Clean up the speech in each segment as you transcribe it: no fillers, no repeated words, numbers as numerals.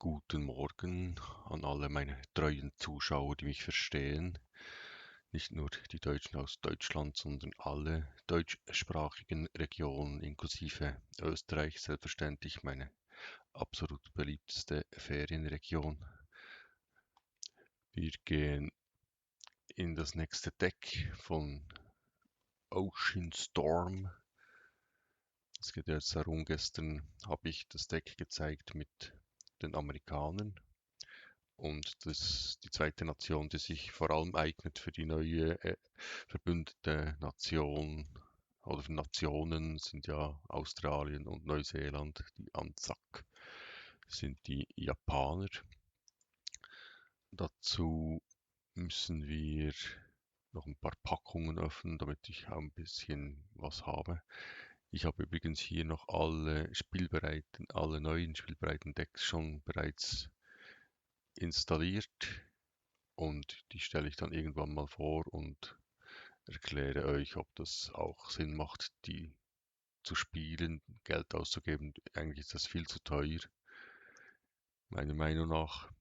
Guten Morgen an alle meine treuen Zuschauer, die mich verstehen. Nicht nur die Deutschen aus Deutschland, sondern alle deutschsprachigen Regionen inklusive Österreich, selbstverständlich meine absolut beliebteste Ferienregion. Wir gehen in das nächste Deck von Ocean Storm. Es geht jetzt darum, gestern habe ich das Deck gezeigt mit den Amerikanern. Und die zweite Nation, die sich vor allem eignet für die neue verbündete Nation oder für Nationen, sind ja Australien und Neuseeland. Die Anzac sind die Japaner. Dazu müssen wir noch ein paar Packungen öffnen, damit ich auch ein bisschen was habe. Ich habe übrigens hier noch alle neuen spielbereiten Decks schon bereits installiert und die stelle ich dann irgendwann mal vor und erkläre euch, ob das auch Sinn macht, die zu spielen, Geld auszugeben. Eigentlich ist das viel zu teuer, meiner Meinung nach.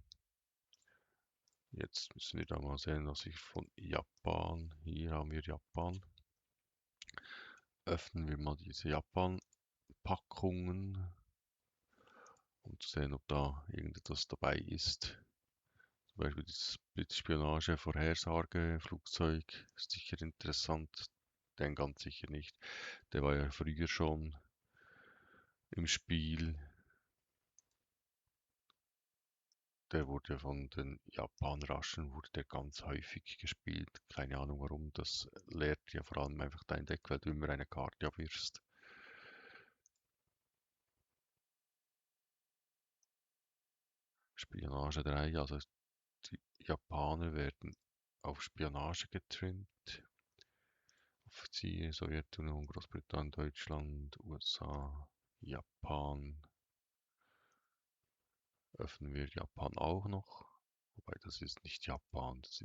Jetzt müssen wir da mal sehen, was ich von Japan, hier haben wir Japan. Öffnen wir mal diese Japan-Packungen, um zu sehen, ob da irgendetwas dabei ist. Zum Beispiel das Blitzspionage, Vorhersage, Flugzeug ist sicher interessant. Den ganz sicher nicht. Der war ja früher schon im Spiel. Der wurde von den Japanraschen wurde der ganz häufig gespielt. Keine Ahnung warum. Das lehrt ja vor allem einfach dein Deck, weil du immer eine Karte abwirfst. Spionage 3, also die Japaner werden auf Spionage getrimmt. Offiziere, Sowjetunion, Großbritannien, Deutschland, USA, Japan. Öffnen wir Japan auch noch. Wobei das ist nicht Japan, das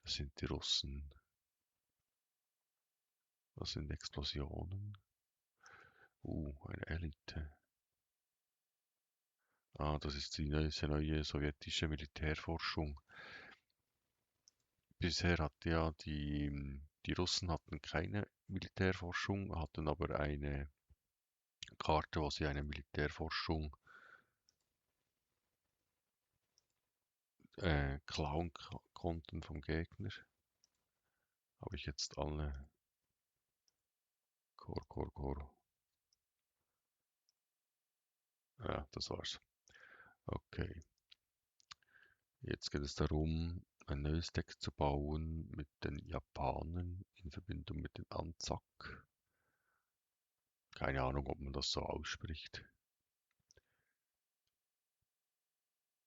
sind die Russen. Das sind Explosionen. Eine Elite. Das ist die neue sowjetische Militärforschung. Bisher hatte ja die Russen hatten keine Militärforschung, hatten aber eine Karte, wo sie eine Militärforschung klauen konnten vom Gegner. Habe ich jetzt alle. Kor. Ja, das war's. Okay. Jetzt geht es darum, ein neues Deck zu bauen mit den Japanern in Verbindung mit den Anzac. Keine Ahnung, ob man das so ausspricht.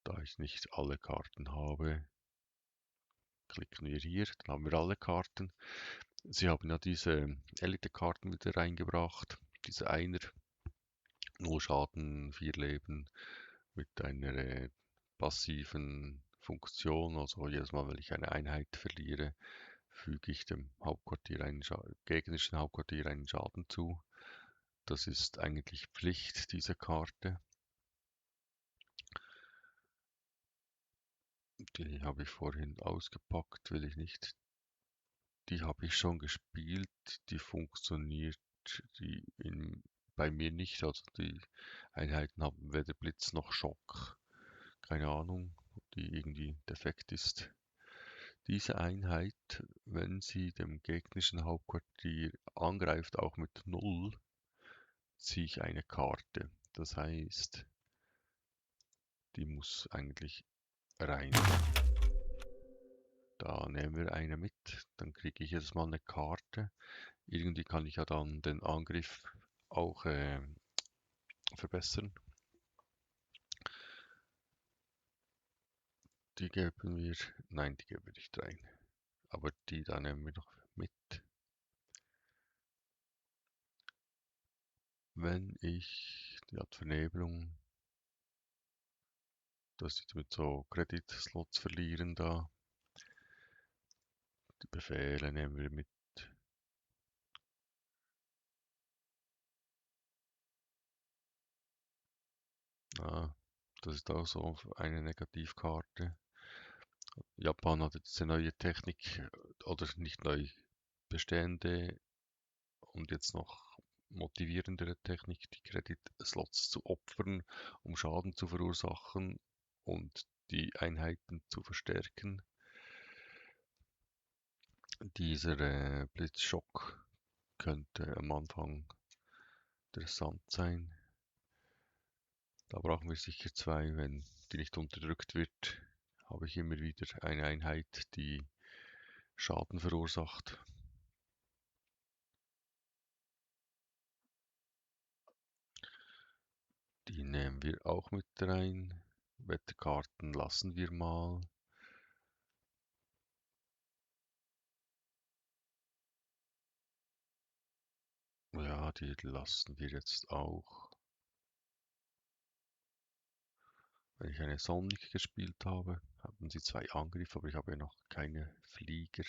Da ich nicht alle Karten habe, klicken wir hier, dann haben wir alle Karten. Sie haben ja diese Elite-Karten wieder reingebracht. Diese Einer, 0 Schaden, 4 Leben mit einer passiven Funktion. Also jedes Mal, wenn ich eine Einheit verliere, füge ich dem gegnerischen Hauptquartier einen Schaden zu. Das ist eigentlich Pflicht, diese Karte. Die habe ich vorhin ausgepackt, will ich nicht. Die habe ich schon gespielt, die funktioniert bei mir nicht. Also die Einheiten haben weder Blitz noch Schock. Keine Ahnung, ob die irgendwie defekt ist. Diese Einheit, wenn sie dem gegnerischen Hauptquartier angreift, auch mit 0, ziehe ich eine Karte. Das heißt, die muss eigentlich rein. Da nehmen wir eine mit, dann kriege ich jedes Mal eine Karte. Irgendwie kann ich ja dann den Angriff auch verbessern. Die geben wir, nein, die geben wir nicht rein. Aber die da nehmen wir noch mit. Wenn ich die Art Vernebelung, dass ich mit so Kreditslots verlieren da. Die Befehle nehmen wir mit. Ah, Das ist auch so eine Negativkarte. Japan hat jetzt eine neue Technik oder nicht neu, bestehende und jetzt noch motivierendere Technik, die Credit-Slots zu opfern, um Schaden zu verursachen und die Einheiten zu verstärken. Dieser Blitzschock könnte am Anfang interessant sein. Da brauchen wir sicher zwei. Wenn die nicht unterdrückt wird, habe ich immer wieder eine Einheit, die Schaden verursacht. Die nehmen wir auch mit rein. Wetterkarten lassen wir mal. Ja, die lassen wir jetzt auch. Wenn ich eine Sonic gespielt habe, haben sie zwei Angriffe, aber ich habe ja noch keine Flieger.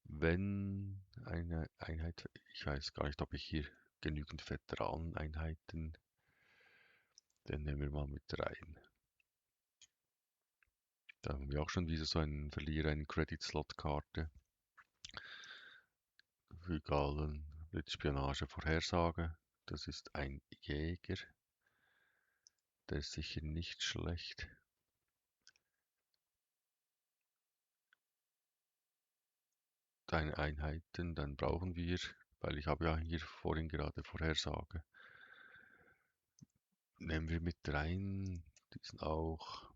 Wenn eine Einheit, ich weiß gar nicht, ob ich hier genügend Veteraneneinheiten, den nehmen wir mal mit rein. Da haben wir auch schon wieder so einen Verlierer, eine Credit-Slot-Karte. Für Gallen Blitzspionage Vorhersage. Das ist ein Jäger. Der ist sicher nicht schlecht. Deine Einheiten, dann brauchen wir, weil ich habe ja hier vorhin gerade Vorhersage. Nehmen wir mit rein. Die sind auch.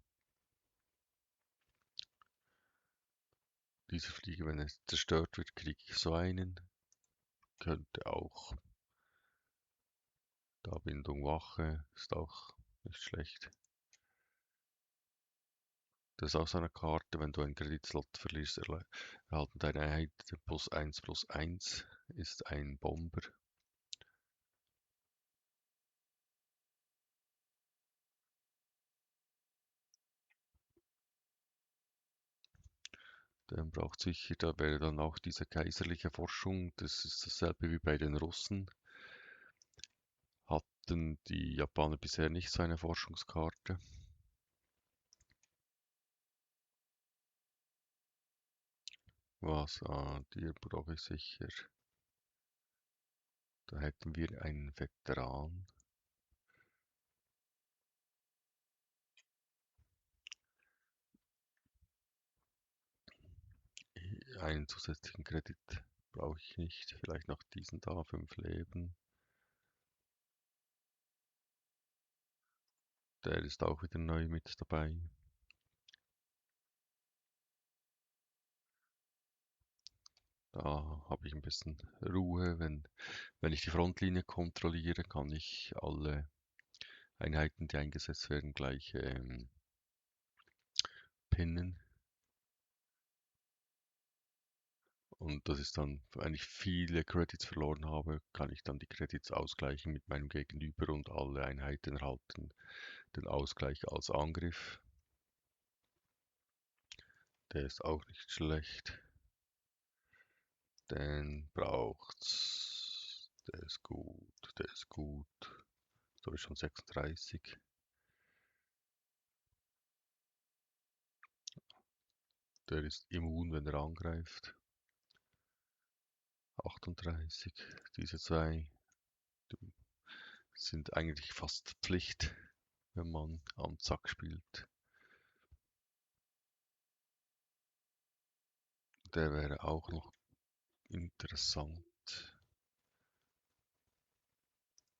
Dieser Flieger, wenn er zerstört wird, kriege ich so einen. Könnte auch. Da Bindung Wache ist auch nicht schlecht. Das ist auch so eine Karte, wenn du einen Kreditslot verlierst, erhalten deine Einheit +1/+1 ist ein Bomber. Der braucht sicher, da wäre dann auch diese kaiserliche Forschung, das ist dasselbe wie bei den Russen. Hatten die Japaner bisher nicht so eine Forschungskarte. Was? Die brauche ich sicher. Da hätten wir einen Veteran. Einen zusätzlichen Kredit brauche ich nicht. Vielleicht noch diesen da, 5 Leben. Der ist auch wieder neu mit dabei. Da habe ich ein bisschen Ruhe. Wenn ich die Frontlinie kontrolliere, kann ich alle Einheiten, die eingesetzt werden, gleich pinnen. Und das ist dann, wenn ich viele Credits verloren habe, kann ich dann die Credits ausgleichen mit meinem Gegenüber und alle Einheiten erhalten den Ausgleich als Angriff. Der ist auch nicht schlecht. Den braucht's. Der ist gut, der ist gut. So habe ich schon 36. Der ist immun, wenn er angreift. 38. Diese zwei sind eigentlich fast Pflicht, wenn man am Zack spielt. Der wäre auch noch interessant.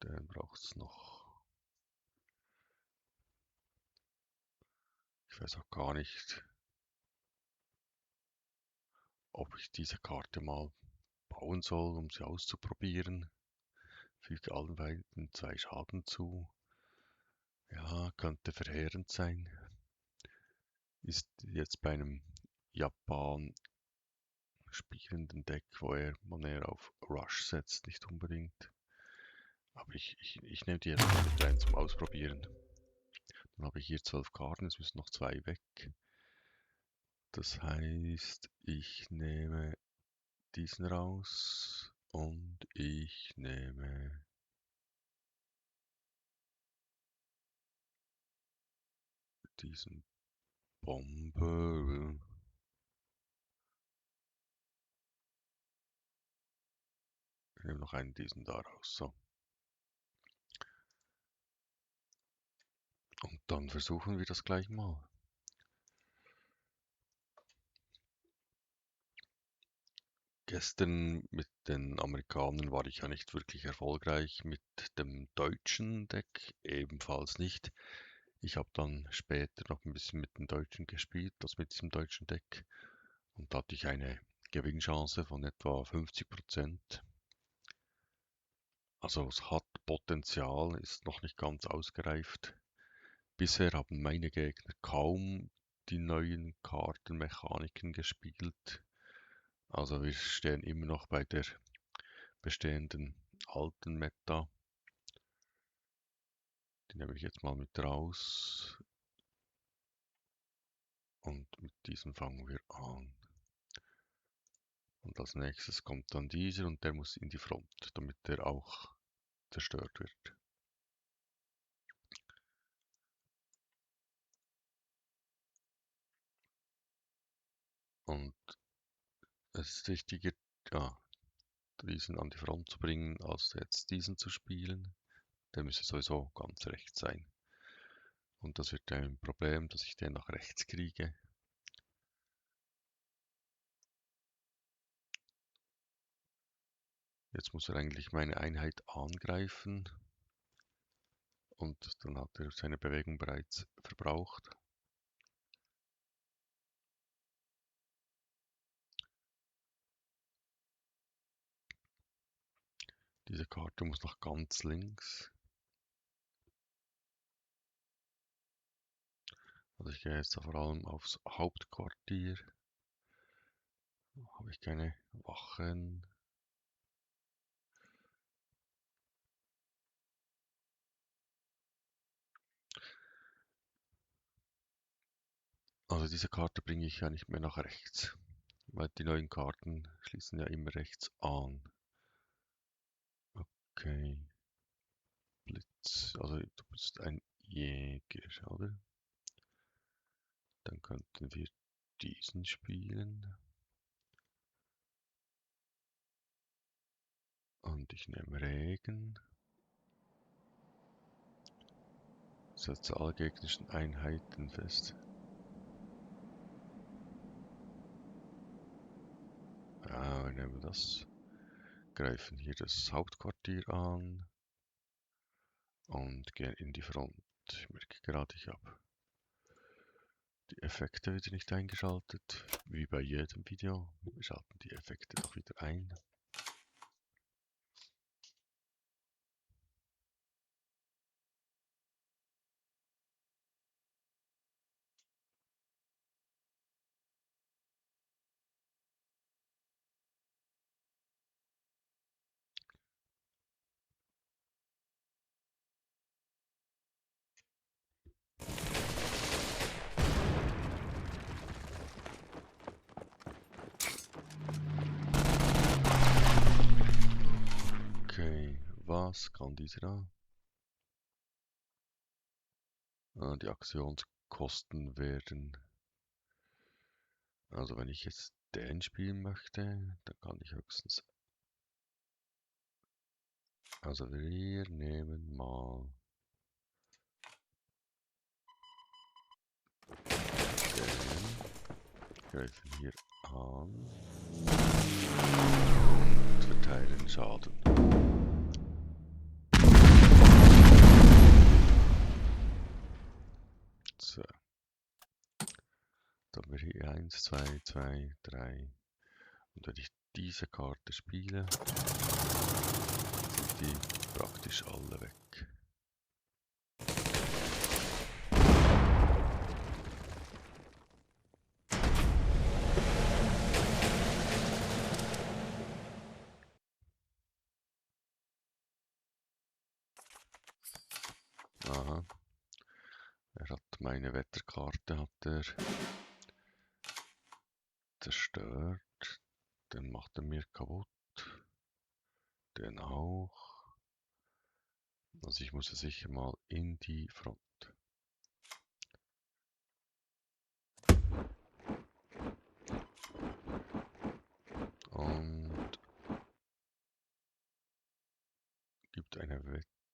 Den braucht es noch. Ich weiß auch gar nicht, ob ich diese Karte mal bauen soll, um sie auszuprobieren. Füge allen beiden 2 Schaden zu. Ja, könnte verheerend sein. Ist jetzt bei einem Japan spielenden Deck, man eher auf Rush setzt, nicht unbedingt. Aber ich nehme die jetzt mal mit rein zum Ausprobieren. Dann habe ich hier 12 Karten, es müssen noch 2 weg. Das heißt, ich nehme diesen raus und ich nehme diesen Bombe. Ich nehme noch einen diesen da raus. So. Und dann versuchen wir das gleich mal. Gestern mit den Amerikanern war ich ja nicht wirklich erfolgreich, mit dem deutschen Deck ebenfalls nicht. Ich habe dann später noch ein bisschen mit den Deutschen gespielt, das mit diesem deutschen Deck. Und da hatte ich eine Gewinnchance von etwa 50%. Also es hat Potenzial, ist noch nicht ganz ausgereift. Bisher haben meine Gegner kaum die neuen Kartenmechaniken gespielt. Also wir stehen immer noch bei der bestehenden alten Meta. Die nehme ich jetzt mal mit raus. Und mit diesem fangen wir an. Und als nächstes kommt dann dieser und der muss in die Front, damit der auch zerstört wird. Und es ist wichtiger, ja, diesen an die Front zu bringen, als jetzt diesen zu spielen. Der müsste sowieso ganz rechts sein. Und das wird ein Problem, dass ich den nach rechts kriege. Jetzt muss er eigentlich meine Einheit angreifen. Und dann hat er seine Bewegung bereits verbraucht. Diese Karte muss nach ganz links. Also ich gehe jetzt vor allem aufs Hauptquartier. Habe ich keine Wachen. Also diese Karte bringe ich ja nicht mehr nach rechts. Weil die neuen Karten schließen ja immer rechts an. Okay. Blitz. Also du bist ein Jäger, oder? Dann könnten wir diesen spielen. Und ich nehme Regen. Setze alle gegnerischen Einheiten fest. Ja, wir nehmen das. Greifen hier das Hauptquartier an. Und gehen in die Front. Ich merke gerade, ich habe die Effekte wieder nicht eingeschaltet. Wie bei jedem Video. Wir schalten die Effekte doch wieder ein. Okay, was kann dieser da? Die Aktionskosten werden. Also wenn ich jetzt den spielen möchte, dann kann ich höchstens. Also wir nehmen mal den, greifen hier an und verteilen Schaden. So. Dann haben wir hier 1, 2, 2, 3. Und wenn ich diese Karte spiele, sind die praktisch alle weg. Aha. Er hat meine Wetterkarte hat er zerstört. Den macht er mir kaputt. Den auch. Also ich muss ja sicher mal in die Front.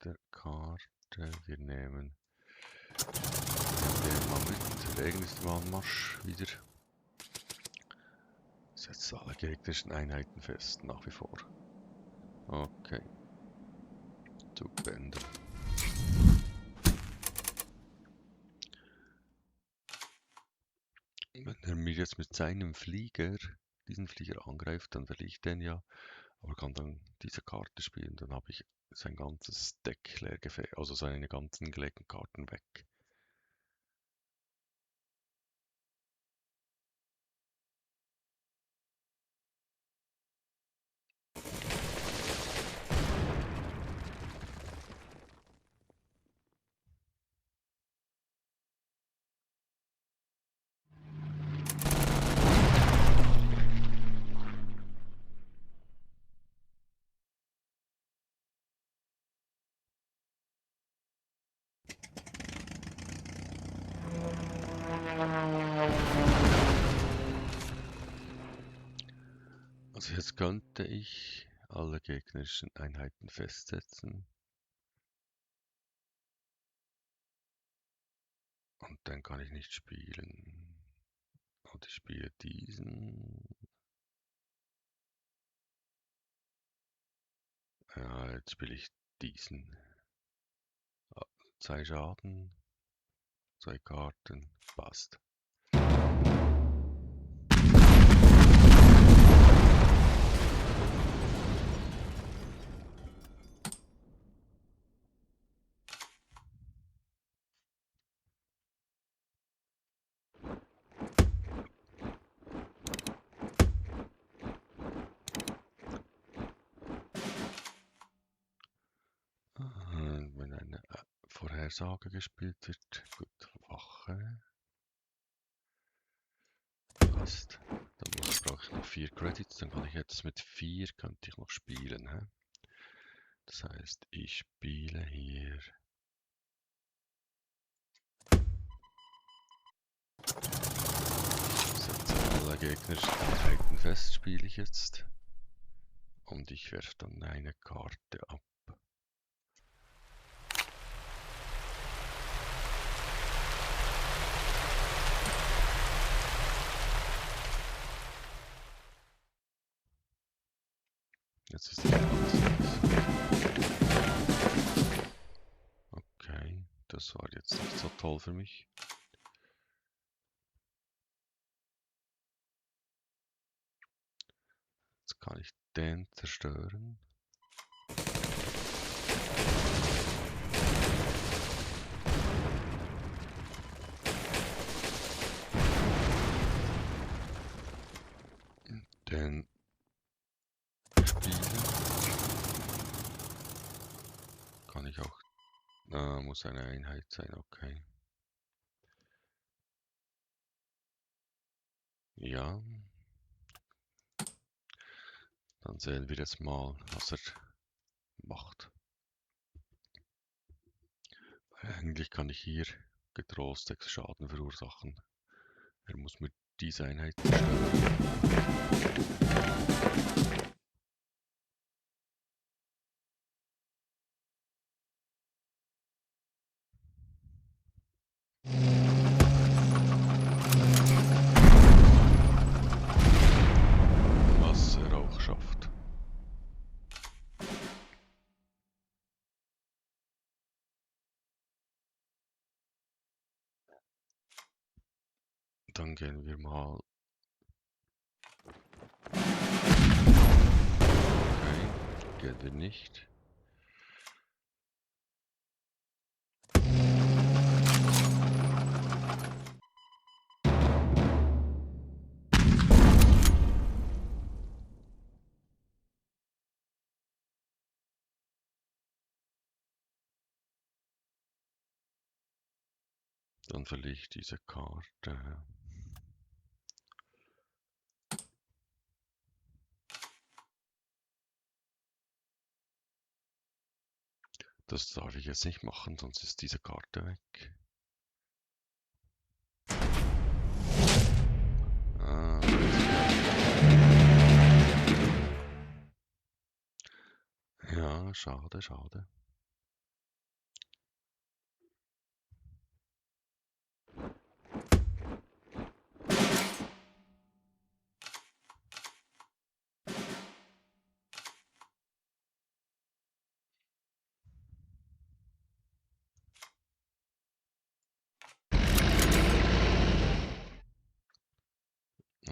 der Karte. Wir nehmen den mal mit. Regen ist im Anmarsch wieder. Setzt alle gegnerischen Einheiten fest, nach wie vor. Okay. Zug beenden. Wenn er mir jetzt mit seinem Flieger, diesen Flieger angreift, dann verliere ich den ja. Aber kann dann diese Karte spielen, dann habe ich sein ganzes Deck leer gefegt, also seine ganzen gelegten Karten weg. Also jetzt könnte ich alle gegnerischen Einheiten festsetzen. Und dann kann ich nicht spielen. Und ich spiele diesen. Ja, jetzt spiele ich diesen. 2 Schaden, 2 Karten, passt. Wenn eine Vorhersage gespielt wird, gut, Wache. Passt. Dann brauche ich noch 4 Credits, dann kann ich jetzt mit 4 könnte ich noch spielen. Hä? Das heißt, ich spiele hier. Setze alle gegnerischen Einheiten fest, spiele ich jetzt. Und ich werfe dann eine Karte ab. Jetzt ist die Okay, das war jetzt nicht so toll für mich. Jetzt kann ich den zerstören. Den spielen. Kann ich auch. Muss eine Einheit sein, okay. Ja. Dann sehen wir jetzt mal, was er macht. Eigentlich kann ich hier getrost 6 Schaden verursachen. Er muss mir diese Einheit zerstören. Was er auch schafft. Dann gehen wir mal. Okay, gehen wir nicht. Dann verliere ich diese Karte. Das darf ich jetzt nicht machen, sonst ist diese Karte weg. Ja, schade, schade.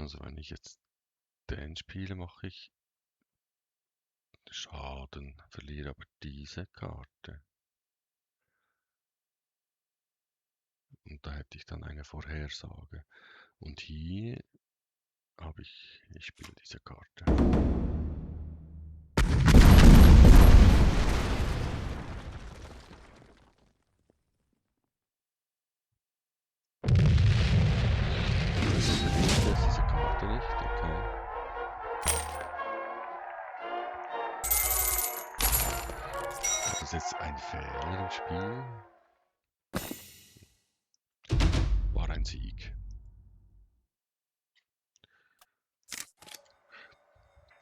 Also wenn ich jetzt den spiele, mache ich Schaden, verliere aber diese Karte. Und da hätte ich dann eine Vorhersage. Und hier habe ich spiele diese Karte. Diese Karte nicht, okay. Das ist jetzt ein Fehler im Spiel. War ein Sieg.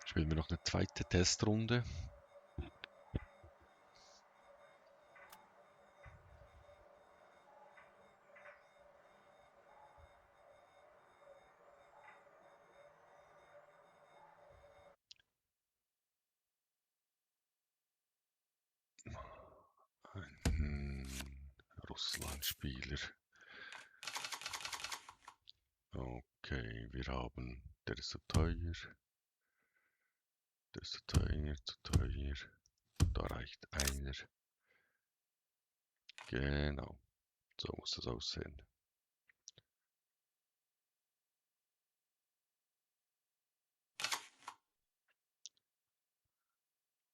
Spielen wir noch eine zweite Testrunde. Ein Russland-Spieler. Okay, wir haben, der ist zu teuer. Der ist zu teuer, zu teuer. Da reicht einer. Genau, so muss das aussehen.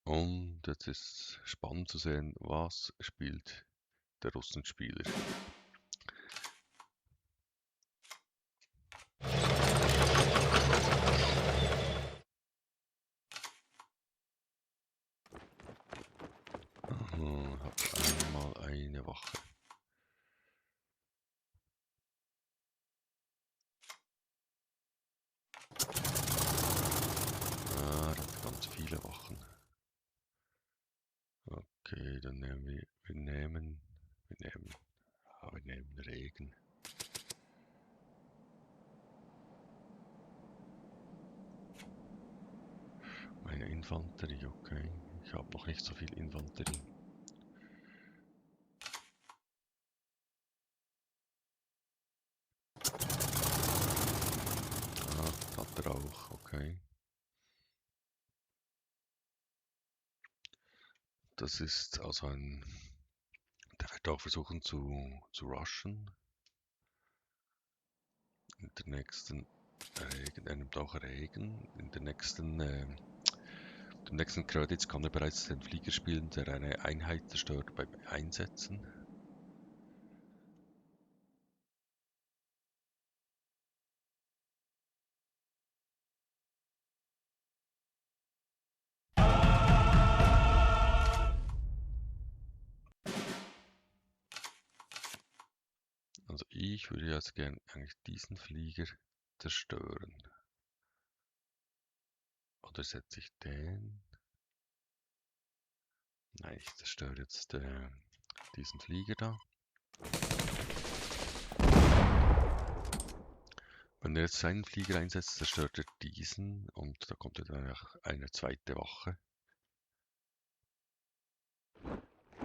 Und jetzt ist spannend zu sehen, was spielt der Russenspieler. Hab einmal eine Wache. Ah, der hat ganz viele Wachen. Okay, dann nehmen wir nehmen Regen. Meine Infanterie, okay. Ich habe noch nicht so viel Infanterie. Ah, hat er auch, okay. Das ist also ein... Der wird auch versuchen zu rushen. In der nächsten Regen, er nimmt auch Regen. In der nächsten, dem nächsten Credits kann er bereits den Flieger spielen, der eine Einheit zerstört beim Einsetzen. Also ich würde jetzt gerne eigentlich diesen Flieger zerstören. Oder setze ich den? Nein, ich zerstöre jetzt diesen Flieger da. Wenn er jetzt seinen Flieger einsetzt, zerstört er diesen und da kommt dann eine zweite Wache.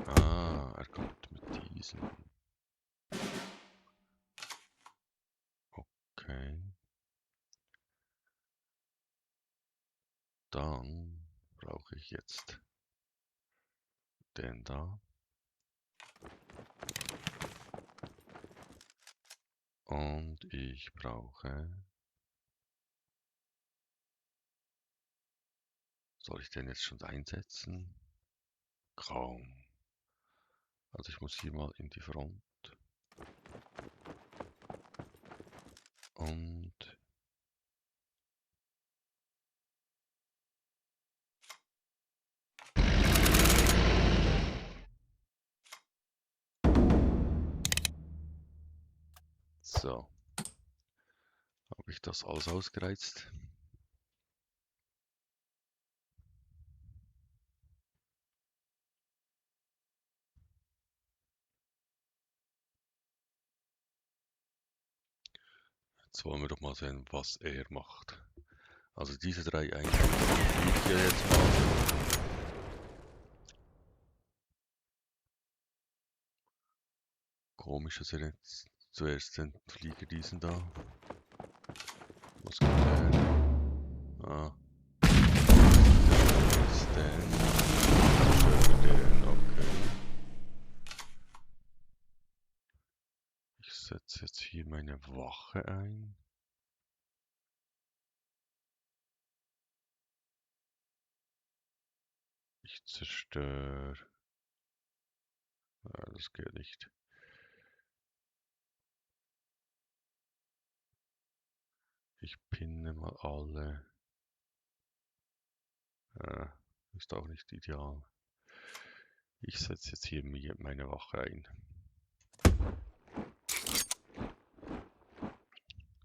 Ah, er kommt mit diesem. Okay. Dann brauche ich jetzt den da. Und ich brauche... Soll ich den jetzt schon einsetzen? Kaum. Also ich muss hier mal in die Front. Und... So. Habe ich das alles ausgereizt? Jetzt wollen wir doch mal sehen, was er macht. Also diese drei Einheiten ich hier jetzt mal. Komisch, dass er jetzt zuerst den Flieger diesen da Was kommt der? Ah. Was ist denn? Okay. Ich setze jetzt hier meine Wache ein. Ich zerstöre. Ah, das geht nicht. Ich pinne mal alle. Ah, ist auch nicht ideal. Ich setze jetzt hier meine Wache ein.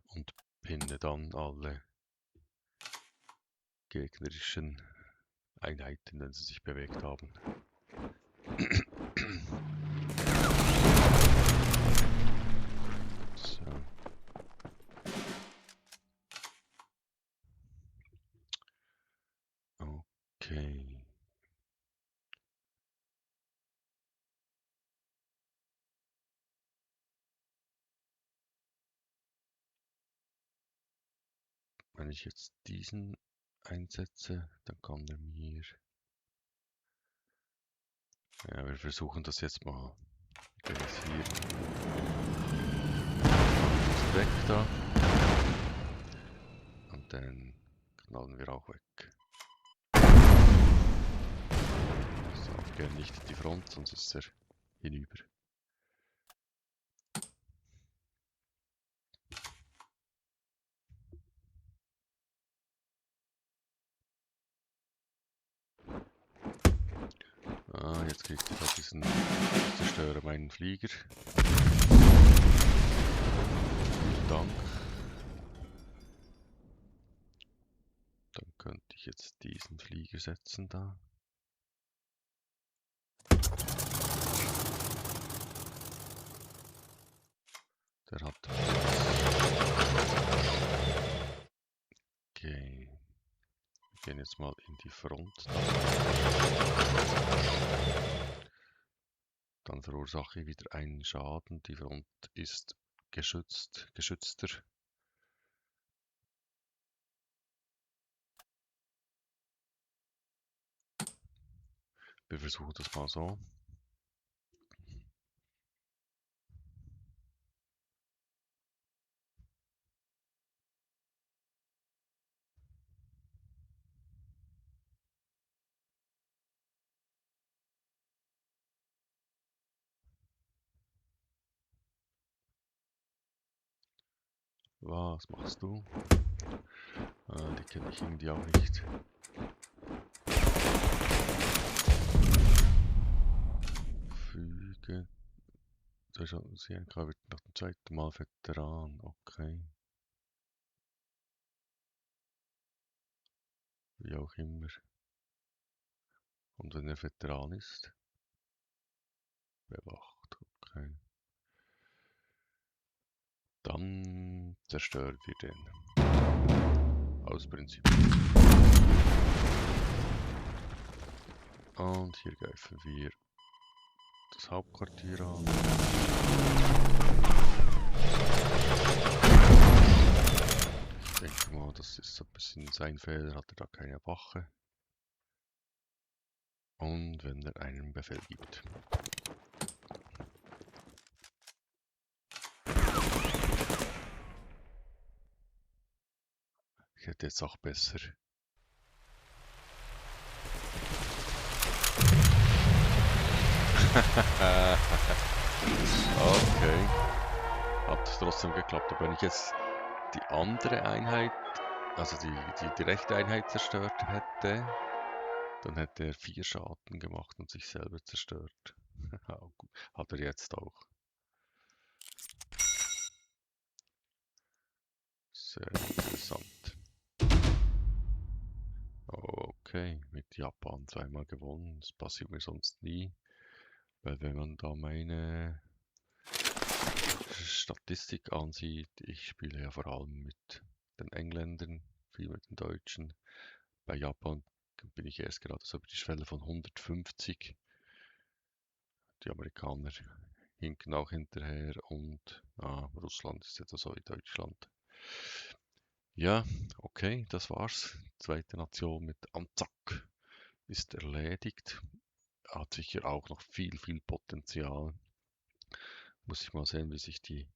Und pinne dann alle gegnerischen Einheiten, wenn sie sich bewegt haben. So. Okay. Wenn ich jetzt diesen einsetze, dann kann er mir... Ja, wir versuchen das jetzt mal. Der ist hier. Ist weg da. Und dann knallen wir auch weg. So, gerne nicht in die Front, sonst ist er hinüber. Ah, jetzt kriegt er da diesen... Ich zerstöre meinen Flieger. Vielen Dank. Dann könnte ich jetzt diesen Flieger setzen da. Der hat... Okay. Wir gehen jetzt mal in die Front. Dann verursache ich wieder einen Schaden. Die Front ist geschützter. Wir versuchen das mal so. Was machst du? Die kenne ich irgendwie auch nicht. Füge. Da schauen Sie wird nach dem zweiten Mal Veteran. Okay. Wie auch immer. Und wenn er Veteran ist? Bewacht. Okay. Dann zerstören wir den. Aus Prinzip. Und hier greifen wir das Hauptquartier an. Ich denke mal, das ist so ein bisschen sein Fehler, hat er da keine Wache. Und wenn er einen Befehl gibt. Ich hätte jetzt auch besser. Okay. Hat trotzdem geklappt. Aber wenn ich jetzt die andere Einheit, also die rechte Einheit zerstört hätte, dann hätte er 4 Schaden gemacht und sich selber zerstört. Hat er jetzt auch. Sehr interessant. Okay, mit Japan zweimal gewonnen. Das passiert mir sonst nie. Weil wenn man da meine Statistik ansieht, ich spiele ja vor allem mit den Engländern, viel mit den Deutschen. Bei Japan bin ich erst gerade so über die Schwelle von 150. Die Amerikaner hinken auch hinterher und Russland ist etwa so wie Deutschland. Ja, okay, das war's. Zweite Nation mit Anzac ist erledigt. Hat sicher auch noch viel Potenzial. Muss ich mal sehen, wie sich die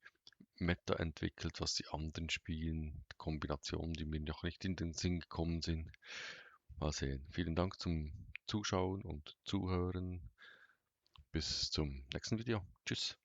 Meta entwickelt, was die anderen spielen, Kombinationen, die mir noch nicht in den Sinn gekommen sind. Mal sehen. Vielen Dank zum Zuschauen und Zuhören. Bis zum nächsten Video. Tschüss.